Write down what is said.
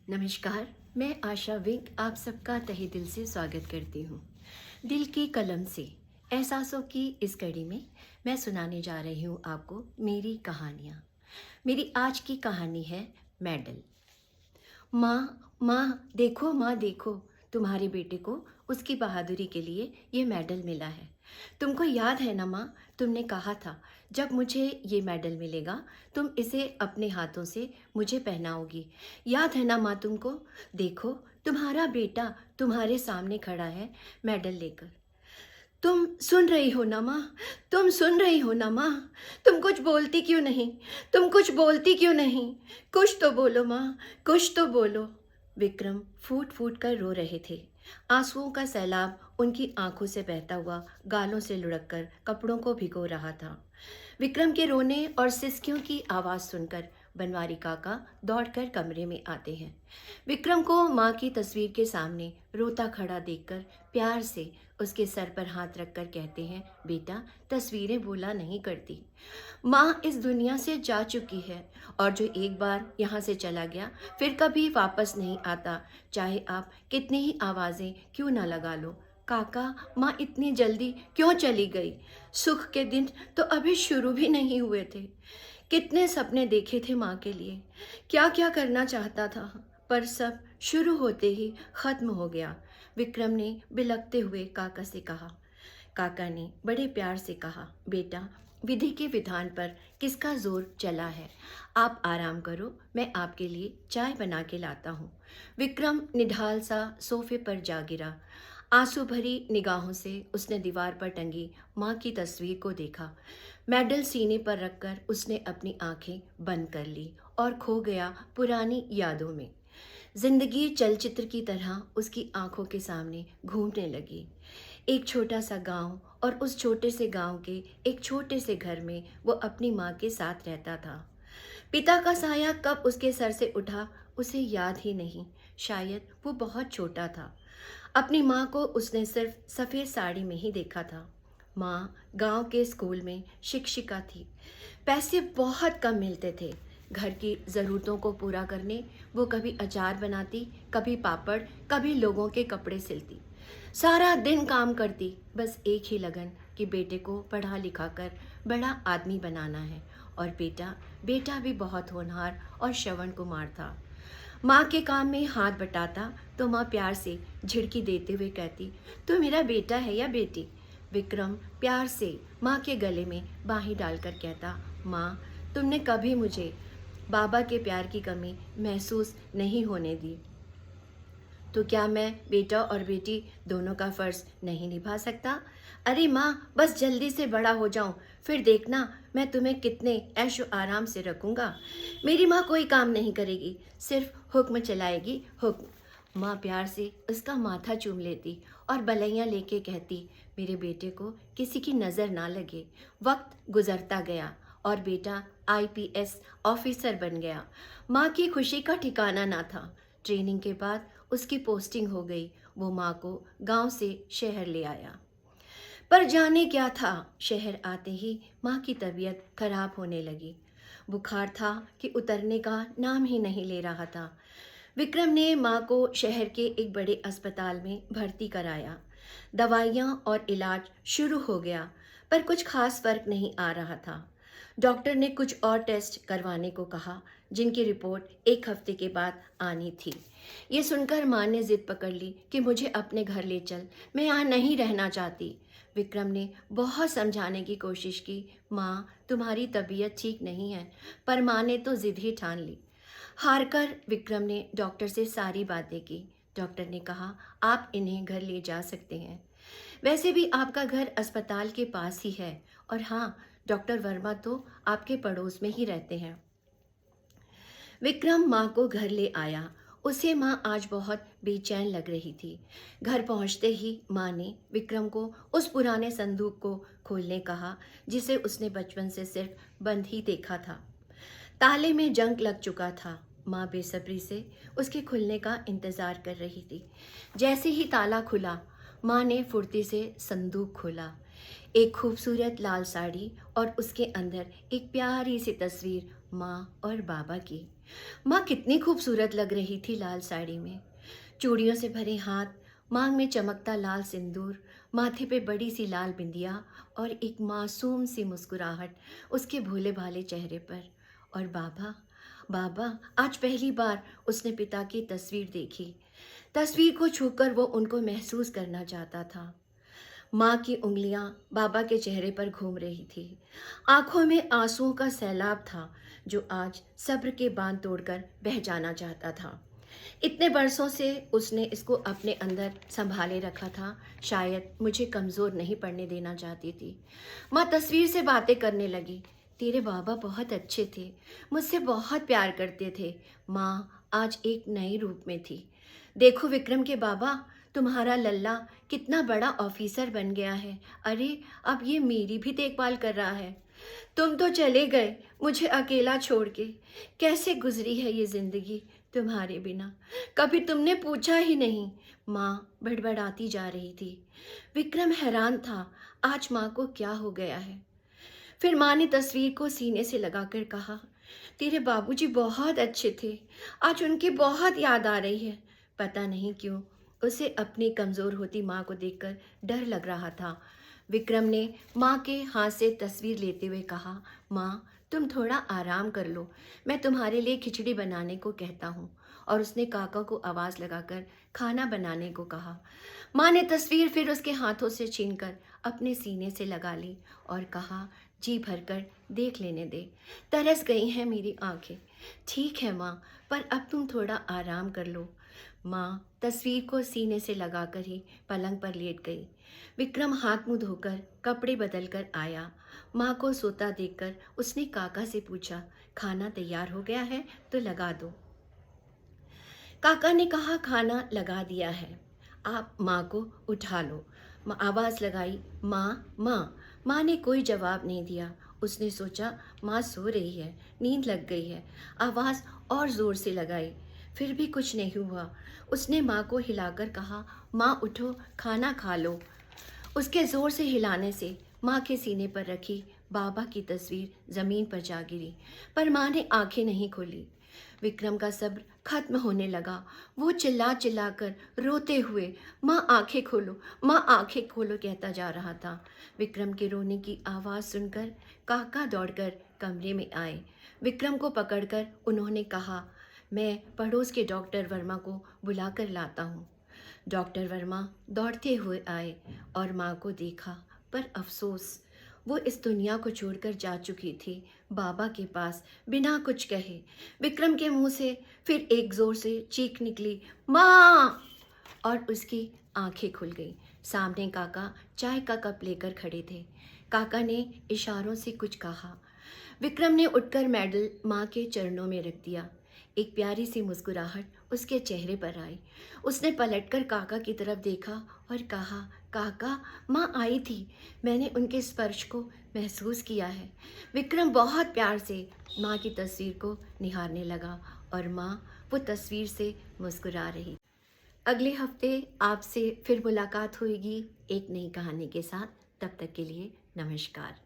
नमस्कार। मैं आशा विंक आप सबका तहे दिल से स्वागत करती हूँ। दिल की कलम से एहसासों की इस कड़ी में मैं सुनाने जा रही हूँ आपको मेरी कहानियाँ। मेरी आज की कहानी है मेडल। माँ देखो, तुम्हारे बेटे को उसकी बहादुरी के लिए ये मेडल मिला है। तुमको याद है ना माँ, तुमने कहा था जब मुझे ये मेडल मिलेगा तुम इसे अपने हाथों से मुझे पहनाओगी। याद है ना माँ तुमको? देखो, तुम्हारा बेटा तुम्हारे सामने खड़ा है मेडल लेकर। तुम सुन रही हो ना माँ? तुम सुन रही हो ना माँ? तुम कुछ बोलती क्यों नहीं? तुम कुछ बोलती क्यों नहीं? कुछ तो बोलो माँ, कुछ तो बोलो। विक्रम फूट फूट कर रो रहे थे। आंसुओं का सैलाब उनकी आंखों से बहता हुआ गालों से लुढ़क कर कपड़ों को भिगो रहा था। विक्रम के रोने और सिसकियों की आवाज़ सुनकर बनवारी काका दौड़कर कमरे में आते हैं। विक्रम को माँ की तस्वीर के सामने रोता खड़ा देखकर प्यार से उसके सर पर हाथ रखकर कहते हैं, बेटा, तस्वीरें भूला नहीं करती। माँ इस दुनिया से जा चुकी है और जो एक बार यहाँ से चला गया फिर कभी वापस नहीं आता, चाहे आप कितनी ही आवाज़ें क्यों ना लगा लो। काका, माँ इतनी जल्दी क्यों चली गई? सुख के दिन तो अभी शुरू भी नहीं हुए थे। कितने सपने देखे थे माँ के लिए, क्या क्या करना चाहता था, पर सब शुरू होते ही खत्म हो गया। विक्रम ने बिलखते हुए काका से कहा। काका ने बड़े प्यार से कहा, बेटा, विधि के विधान पर किसका जोर चला है? आप आराम करो, मैं आपके लिए चाय बना के लाता हूँ। विक्रम निढाल सा सोफे पर जा गिरा। आंसू भरी निगाहों से उसने दीवार पर टंगी माँ की तस्वीर को देखा। मेडल सीने पर रखकर उसने अपनी आंखें बंद कर ली और खो गया पुरानी यादों में। जिंदगी चलचित्र की तरह उसकी आंखों के सामने घूमने लगी। एक छोटा सा गांव और उस छोटे से गांव के एक छोटे से घर में वो अपनी माँ के साथ रहता था। पिता का साया कब उसके सर से उठा उसे याद ही नहीं, शायद वो बहुत छोटा था। अपनी माँ को उसने सिर्फ सफ़ेद साड़ी में ही देखा था। माँ गांव के स्कूल में शिक्षिका थी। पैसे बहुत कम मिलते थे। घर की ज़रूरतों को पूरा करने वो कभी अचार बनाती, कभी पापड़, कभी लोगों के कपड़े सिलती। सारा दिन काम करती, बस एक ही लगन कि बेटे को पढ़ा लिखा कर बड़ा आदमी बनाना है। और बेटा भी बहुत होनहार और श्रवण कुमार था। माँ के काम में हाथ बटाता तो माँ प्यार से झिड़की देते हुए कहती, तू मेरा बेटा है या बेटी? विक्रम प्यार से माँ के गले में बाहें डालकर कहता, माँ, तुमने कभी मुझे बाबा के प्यार की कमी महसूस नहीं होने दी, तो क्या मैं बेटा और बेटी दोनों का फ़र्ज़ नहीं निभा सकता? अरे माँ, बस जल्दी से बड़ा हो जाऊँ, फिर देखना मैं तुम्हें कितने ऐशो आराम से रखूँगा। मेरी माँ कोई काम नहीं करेगी, सिर्फ हुक्म चलाएगी, हुक्म। माँ प्यार से उसका माथा चूम लेती और बलैयाँ लेके कहती, मेरे बेटे को किसी की नज़र ना लगे। वक्त गुजरता गया और बेटा आईपीएस ऑफिसर बन गया। माँ की खुशी का ठिकाना ना था। ट्रेनिंग के बाद उसकी पोस्टिंग हो गई। वो माँ को गांव से शहर ले आया। पर जाने क्या था, शहर आते ही माँ की तबीयत खराब होने लगी। बुखार था कि उतरने का नाम ही नहीं ले रहा था। विक्रम ने माँ को शहर के एक बड़े अस्पताल में भर्ती कराया। दवाइयाँ और इलाज शुरू हो गया, पर कुछ खास फर्क नहीं आ रहा था। डॉक्टर ने कुछ और टेस्ट करवाने को कहा, जिनकी रिपोर्ट एक हफ्ते के बाद आनी थी। ये सुनकर माँ ने जिद पकड़ ली कि मुझे अपने घर ले चल, मैं यहाँ नहीं रहना चाहती। विक्रम ने बहुत समझाने की कोशिश की, माँ, तुम्हारी तबीयत ठीक नहीं है, पर माँ ने तो जिद ही ठान ली। हारकर विक्रम ने डॉक्टर से सारी बातें की। डॉक्टर ने कहा, आप इन्हें घर ले जा सकते हैं। वैसे भी आपका घर अस्पताल के पास ही है, और हाँ, डॉक्टर वर्मा तो आपके पड़ोस में ही रहते हैं। विक्रम माँ को घर ले आया। उसे माँ आज बहुत बेचैन लग रही थी। घर पहुँचते ही माँ ने विक्रम को उस पुराने संदूक को खोलने कहा, जिसे उसने बचपन से सिर्फ बंद ही देखा था। ताले में जंग लग चुका था। माँ बेसब्री से उसके खुलने का इंतज़ार कर रही थी। जैसे ही ताला खुला, माँ ने फुर्ती से संदूक खोला। एक खूबसूरत लाल साड़ी और उसके अंदर एक प्यारी सी तस्वीर माँ और बाबा की। माँ कितनी खूबसूरत लग रही थी लाल साड़ी में, चूड़ियों से भरे हाथ, मांग में चमकता लाल सिंदूर, माथे पे बड़ी सी लाल बिंदिया और एक मासूम सी मुस्कुराहट उसके भोले भाले चेहरे पर। और बाबा, बाबा आज पहली बार उसने पिता की तस्वीर देखी। तस्वीर को छूकर वो उनको महसूस करना चाहता था। माँ की उंगलियां बाबा के चेहरे पर घूम रही थी। आंखों में आंसुओं का सैलाब था जो आज सब्र के बांध तोड़कर बह जाना चाहता था। इतने बरसों से उसने इसको अपने अंदर संभाले रखा था, शायद मुझे कमज़ोर नहीं पड़ने देना चाहती थी। माँ तस्वीर से बातें करने लगी। तेरे बाबा बहुत अच्छे थे, मुझसे बहुत प्यार करते थे। माँ आज एक नए रूप में थी। देखो विक्रम के बाबा, तुम्हारा लल्ला कितना बड़ा ऑफिसर बन गया है। अरे अब ये मेरी भी देखभाल कर रहा है। तुम तो चले गए मुझे अकेला छोड़ के। कैसे गुजरी है ये जिंदगी तुम्हारे बिना, कभी तुमने पूछा ही नहीं। माँ बड़बड़ाती जा रही थी। विक्रम हैरान था, आज माँ को क्या हो गया है। फिर माँ ने तस्वीर को सीने से लगाकर कहा, तेरे बाबूजी बहुत अच्छे थे, आज उनकी बहुत याद आ रही है। पता नहीं क्यों उसे अपनी कमज़ोर होती माँ को देखकर डर लग रहा था। विक्रम ने माँ के हाथ से तस्वीर लेते हुए कहा, माँ तुम थोड़ा आराम कर लो, मैं तुम्हारे लिए खिचड़ी बनाने को कहता हूँ। और उसने काका को आवाज़ लगाकर खाना बनाने को कहा। माँ ने तस्वीर फिर उसके हाथों से छीनकर अपने सीने से लगा ली और कहा, जी भरकर देख लेने दे, तरस गई हैं मेरी आंखें। ठीक है माँ, पर अब तुम थोड़ा आराम कर लो। माँ तस्वीर को सीने से लगाकर ही पलंग पर लेट गई। विक्रम हाथ मुंह धोकर कपड़े बदल कर आया। माँ को सोता देखकर उसने काका से पूछा, खाना तैयार हो गया है तो लगा दो। काका ने कहा, खाना लगा दिया है, आप माँ को उठा लो। माँ आवाज़ लगाई, माँ माँ। माँ ने कोई जवाब नहीं दिया। उसने सोचा माँ सो रही है, नींद लग गई है। आवाज़ और ज़ोर से लगाई, फिर भी कुछ नहीं हुआ। उसने माँ को हिलाकर कहा, माँ उठो, खाना खा लो। उसके ज़ोर से हिलाने से माँ के सीने पर रखी बाबा की तस्वीर ज़मीन पर जा गिरी, पर माँ ने आंखें नहीं खोली। विक्रम का सब्र खत्म होने लगा। वो चिल्ला चिल्ला कर रोते हुए माँ आंखें खोलो, माँ आंखें खोलो कहता जा रहा था। विक्रम के रोने की आवाज़ सुनकर काका दौड़कर कमरे में आए। विक्रम को पकड़कर उन्होंने कहा, मैं पड़ोस के डॉक्टर वर्मा को बुला कर लाता हूँ। डॉक्टर वर्मा दौड़ते हुए आए और माँ को देखा, पर अफसोस वो इस दुनिया को छोड़कर जा चुकी थी बाबा के पास बिना कुछ कहे। विक्रम के मुंह से फिर एक जोर से चीख निकली, माँ! और उसकी आंखें खुल गई। सामने काका चाय का कप लेकर खड़े थे। काका ने इशारों से कुछ कहा। विक्रम ने उठकर मेडल माँ के चरणों में रख दिया। एक प्यारी सी मुस्कुराहट उसके चेहरे पर आई। उसने पलटकर काका की तरफ देखा और कहा, काका माँ आई थी, मैंने उनके स्पर्श को महसूस किया है। विक्रम बहुत प्यार से माँ की तस्वीर को निहारने लगा और माँ वो तस्वीर से मुस्कुरा रही। अगले हफ्ते आपसे फिर मुलाकात होगी एक नई कहानी के साथ। तब तक के लिए नमस्कार।